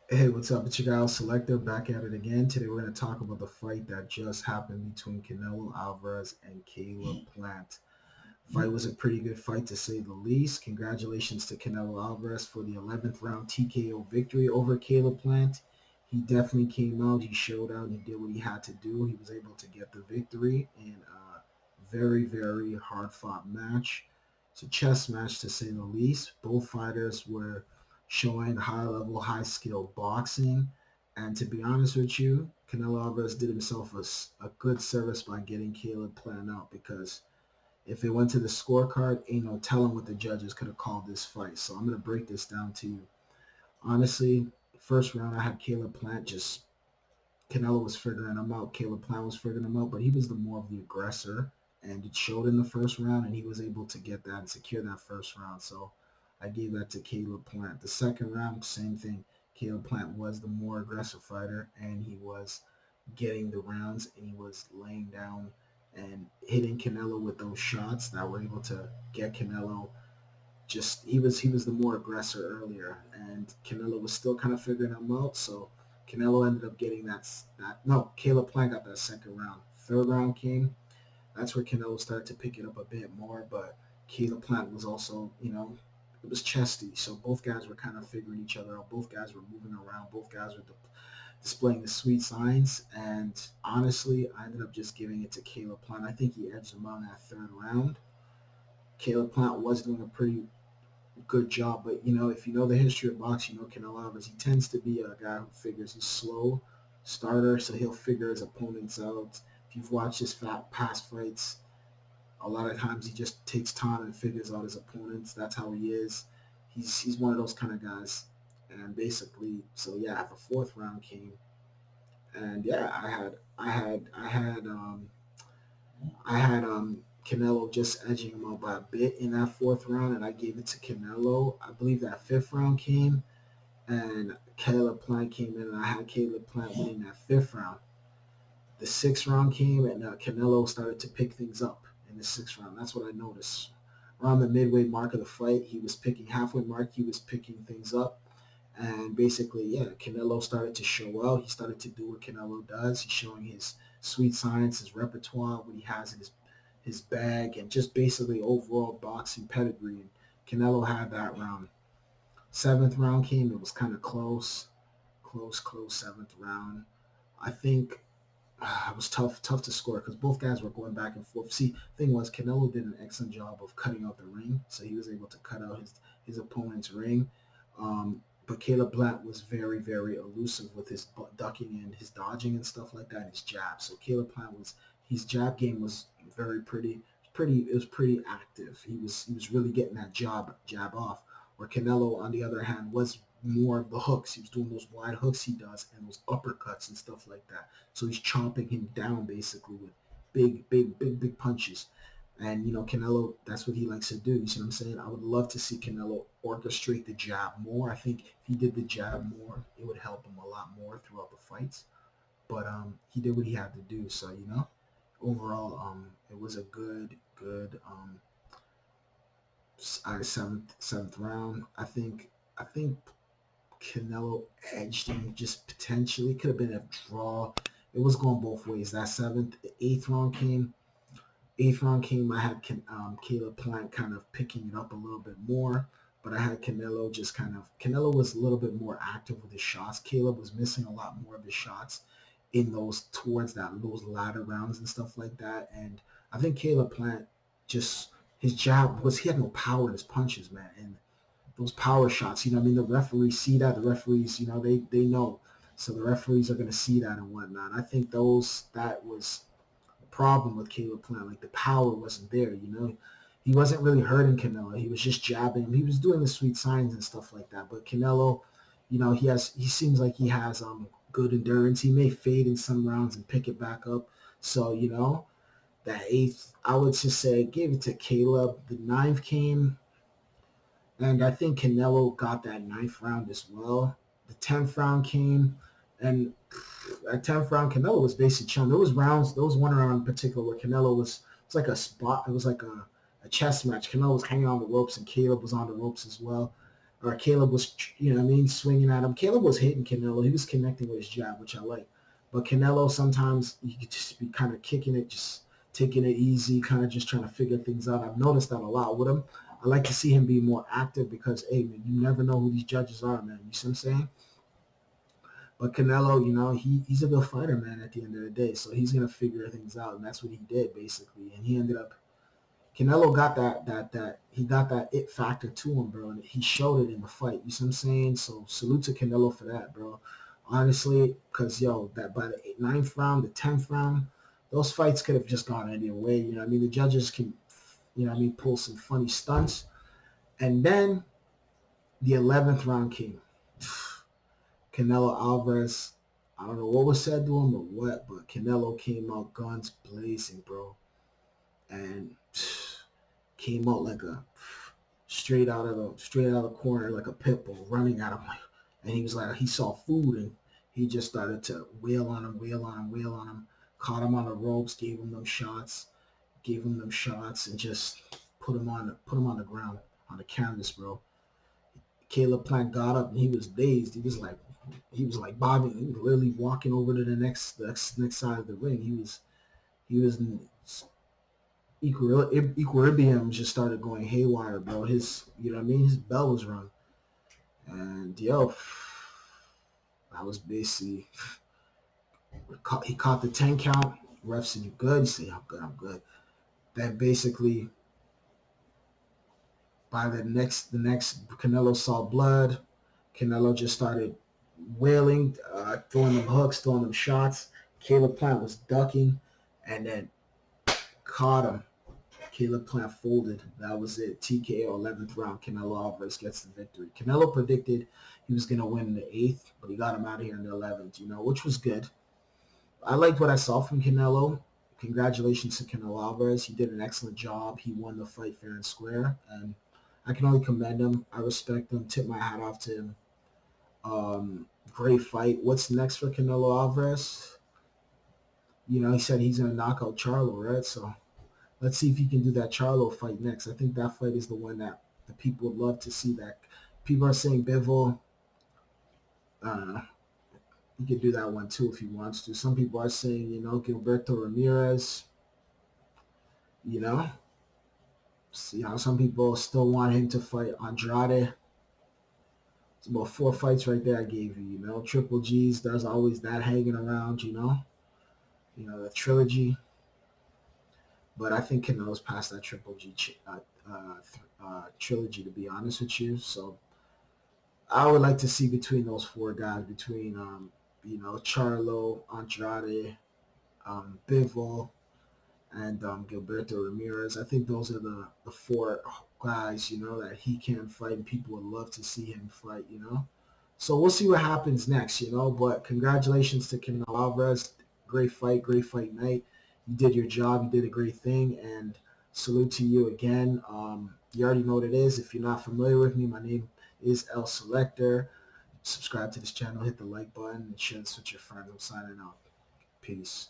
Hey, what's up? It's your guy, Selector, back at it again. Today we're going to talk about the fight that just happened between Canelo Alvarez and Caleb Plant. Fight was a pretty good fight to say the least. Congratulations to Canelo Alvarez for the 11th round TKO victory over Caleb Plant. He definitely came out, he showed out, he did what he had to do. He was able to get the victory in a very, very hard fought match. It's a chess match to say the least. Both fighters were showing high level, high skill boxing. And to be honest with you, Canelo Alvarez did himself a good service by getting Caleb Plant out because if it went to the scorecard, ain't no telling what the judges could have called this fight. So I'm gonna break this down to you. Honestly, first round I had Caleb Plant. Just Canelo was figuring him out. Caleb Plant was figuring him out, but he was the more of the aggressor, and it showed in the first round, and he was able to get that and secure that first round. So I gave that to Caleb Plant. The second round, same thing. Caleb Plant was the more aggressive fighter, and he was getting the rounds, and he was laying down and hitting Canelo with those shots that were able to get Canelo. Just he was the more aggressor earlier, and Canelo was still kind of figuring him out. So Canelo ended up getting that. No, Caleb Plant got that second round. Third round came. That's where Canelo started to pick it up a bit more, but Caleb Plant was also, it was chesty. So both guys were kind of figuring each other out. Both guys were moving around. Both guys were displaying the sweet signs. And honestly, I ended up just giving it to Caleb Plant. I think he edged him out in that third round. Caleb Plant was doing a pretty good job, but if you know the history of boxing, Canelo Alvarez, he tends to be a guy who figures he's slow starter, so he'll figure his opponents out. If you've watched his past fights, a lot of times he just takes time and figures out his opponents. That's how he is. He's one of those kind of guys. And basically, so yeah, the fourth round came, and yeah, I had Canelo just edging him out by a bit in that fourth round, and I gave it to Canelo. I believe that fifth round came, and Caleb Plant came in, and I had Caleb Plant winning that fifth round. The sixth round came, and Canelo started to pick things up in the sixth round. That's what I noticed. Around the midway mark of the fight, he was picking halfway mark. He was picking things up, and basically, yeah, Canelo started to show out. He started to do what Canelo does. He's showing his sweet science, his repertoire, what he has in his bag, and just basically overall boxing pedigree. And Canelo had that round. Seventh round came. It was kind of close, close seventh round. I think it was tough to score because both guys were going back and forth. See, thing was, Canelo did an excellent job of cutting out the ring, so he was able to cut out his opponent's ring. But Caleb Plant was very, very elusive with his ducking and his dodging and stuff like that, and his jab. So Caleb Plant was his jab game was very pretty. It was pretty active. He was really getting that jab off. Where Canelo, on the other hand, was more of the hooks. He was doing those wide hooks he does and those uppercuts and stuff like that. So he's chomping him down basically with big punches. And Canelo, that's what he likes to do. You see what I'm saying? I would love to see Canelo orchestrate the jab more. I think if he did the jab more, it would help him a lot more throughout the fights. But he did what he had to do. So overall, it was a good seventh round. I think Canelo edged him just potentially. Could have been a draw. It was going both ways. That seventh, eighth round came. Eighth round came. I had Caleb Plant kind of picking it up a little bit more, but I had Canelo just kind of. Canelo was a little bit more active with his shots. Caleb was missing a lot more of his shots in those latter rounds and stuff like that. And I think Caleb Plant just his jab was he had no power in his punches, man. And those power shots. I mean, the referees see that. The referees, they know. So the referees are going to see that and whatnot. I think that was a problem with Caleb Plant. Like the power wasn't there. He wasn't really hurting Canelo. He was just jabbing him. He was doing the sweet signs and stuff like that. But Canelo, he seems like he has good endurance. He may fade in some rounds and pick it back up. So that eighth, I would just say give it to Caleb. The ninth came. And I think Canelo got that ninth round as well. The 10th round came, and at 10th round, Canelo was basically chilling. There was one round in particular where Canelo was like a spot. It was like a chess match. Canelo was hanging on the ropes, and Caleb was on the ropes as well. or Caleb was, you know what I mean, swinging at him. Caleb was hitting Canelo. He was connecting with his jab, which I like. But Canelo, sometimes you could just be kind of kicking it, just taking it easy, kind of just trying to figure things out. I've noticed that a lot with him. I like to see him be more active because, hey, man, you never know who these judges are, man. You see what I'm saying? But Canelo, you know, he's a good fighter, man, at the end of the day. So he's going to figure things out. And that's what he did, basically. And he ended up Canelo got that he got that it factor to him, bro, and he showed it in the fight. You see what I'm saying? So salute to Canelo for that, bro. Honestly, because yo, that by the ninth round, the 10th round, those fights could have just gone any way. You know what I mean? The judges can, you know what I mean, pull some funny stunts. And then the 11th round came. Canelo Alvarez, I don't know what was said to him or what, but Canelo came out guns blazing, bro. And came out like a straight out of the corner like a pit bull running at him, and he was like he saw food and he just started to wail on him, caught him on the ropes, gave him them shots, and just put him on the ground on the canvas, bro. Caleb Plant got up and he was dazed. He was like bobbing. He was literally walking over to the next side of the ring. He was in equilibrium just started going haywire, bro. His, you know what I mean? His bell was rung. And yo, that was basically, he caught the 10 count. Ref said, you good? He said, I'm good, I'm good. Then basically, by the next Canelo saw blood. Canelo just started wailing, throwing them hooks, throwing them shots. Caleb Plant was ducking and then caught him. Caleb Plant folded. That was it. TKO 11th round. Canelo Alvarez gets the victory. Canelo predicted he was going to win in the 8th, but he got him out of here in the 11th, you know, which was good. I liked what I saw from Canelo. Congratulations to Canelo Alvarez. He did an excellent job. He won the fight fair and square, and I can only commend him. I respect him. Tip my hat off to him. Great fight. What's next for Canelo Alvarez? You know, he said he's going to knock out Charlo, right? So let's see if he can do that Charlo fight next. I think that fight is the one that the people would love to see. That people are saying Bivol. He could do that one too if he wants to. Some people are saying, you know, Gilberto Ramirez. You know, so, you know, some people still want him to fight Andrade. It's about 4 fights right there I gave you. You know, Triple G's. There's always that hanging around. You know the trilogy. But I think Canelo's past that Triple G trilogy, to be honest with you. So I would like to see between those 4 guys, between you know, Charlo, Andrade, Bivol, and Gilberto Ramirez. I think those are the 4 guys, you know, that he can fight and people would love to see him fight, you know. So we'll see what happens next, you know. But congratulations to Canelo Alvarez. Great fight night. You did your job. You did a great thing. And salute to you again. You already know what it is. If you're not familiar with me, my name is El Selector. Subscribe to this channel, hit the like button, and share this with your friends. I'm signing out. Peace.